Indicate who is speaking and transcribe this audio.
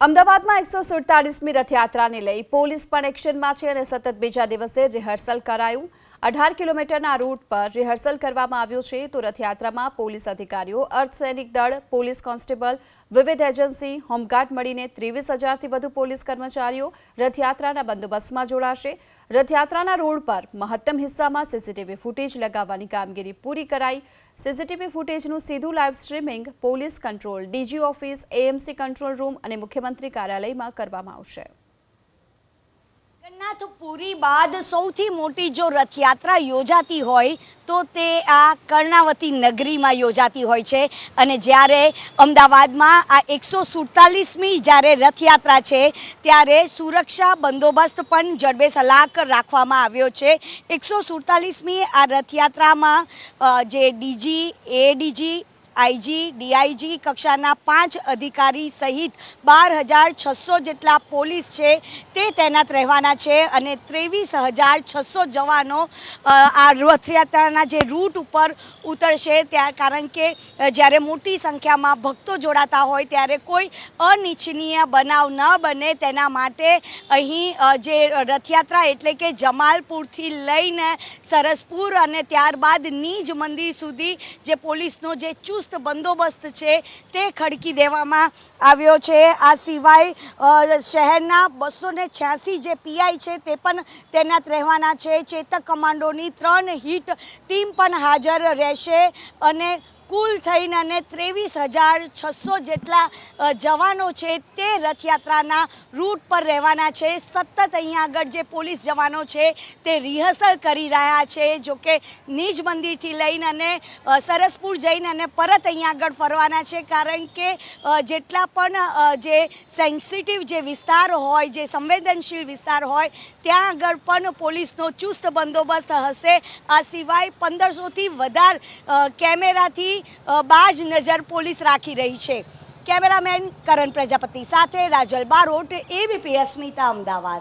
Speaker 1: અમદાવાદમાં 147મી રથયાત્રાને લઈ પોલીસ પણ એક્શનમાં છે અને સતત બીજા દિવસે રિહર્સલ કરાયું। 18 કિલોમીટરના રૂટ પર રિહર્સલ કરવામાં આવ્યું છે તો રથયાત્રામાં પોલીસ અધિકારીઓ, અર્ધસૈનિક દળ, પોલીસ કોન્સ્ટેબલ, વિવિધ એજન્સી, હોમગાર્ડ મળીને 23,000થી વધુ પોલીસ કર્મચારીઓ રથયાત્રાના બંદોબસ્તમાં જોડાશે। રથયાત્રાના રોડ પર મહત્તમ હિસ્સામાં સીસીટીવી ફૂટેજ લગાવવાની કામગીરી પૂરી કરાઈ। સીસીટીવી ફૂટેજનું સીધું live streaming police control, DG office, AMC control room અને મુખ્યમંત્રી કાર્યાલયમાં કરવામાં આવશે।
Speaker 2: જગન્નાથપુરી બાદ સૌથી મોટી જો રથયાત્રા યોજાતી હોય તો તે આ કર્ણાવતી નગરીમાં યોજાતી હોય છે અને જ્યારે અમદાવાદમાં આ 147મી જ્યારે રથયાત્રા છે ત્યારે સુરક્ષા બંદોબસ્ત પણ જડબેસલાક રાખવામાં આવ્યો છે। 147મી આ રથયાત્રામાં જે ડીજી, એડીજી, આઈજી, ડીઆઈજી કક્ષાના 5 અધિકારી સહિત 12,600 જેટલા પોલીસ છે તે તૈનાત રહેવાના છે અને 23,600 જવાનો આ રથયાત્રાના જે રૂટ ઉપર ઉતરશે। કારણ કે જ્યારે મોટી સંખ્યામાં ભક્તો જોડાતા હોય ત્યારે કોઈ અનિચ્છનીય બનાવ ન બને તેના માટે અહીં જે રથયાત્રા એટલે કે જમાલપુરથી લઈને સરસપુર અને ત્યારબાદ નીજ મંદિર સુધી જે પોલીસનો જે ચુસ્ત બંદોબસ્ત છે તે ખડકી દેવામાં આવ્યો છે। આ સિવાય શહેરના 286 જે પીઆઈ છે તે પણ તૈનાત રહેવાના છે। ચેતક કમાન્ડોની 3 હિટ ટીમ પણ હાજર રહેશે અને કુલ થઈને 23,600 જેટલા જવાનો છે તે રથયાત્રાના રૂટ પર રહેવાના છે। સતત અહીંયા આગળ જે પોલીસ જવાનો છે તે રિહર્સલ કરી રહ્યા છે। જોકે નીજ મંદિરથી લઈને અને સરસપુર જઈને અને પરત અહીંયા આગળ ફરવાના છે કારણ કે જેટલા પણ જે સેન્સિટિવ જે વિસ્તાર હોય, જે સંવેદનશીલ વિસ્તાર હોય ત્યાં આગળ પણ પોલીસનો ચુસ્ત બંદોબસ્ત હશે। આ સિવાય 1500થી વધારે કેમેરાથી બાજ નજર પોલીસ રાખી રહી છે। કેમેરામેન કરણ પ્રજાપતિ સાથે રાજલ બારોટ, એબીપી અસ્મિતા, અમદાવાદ।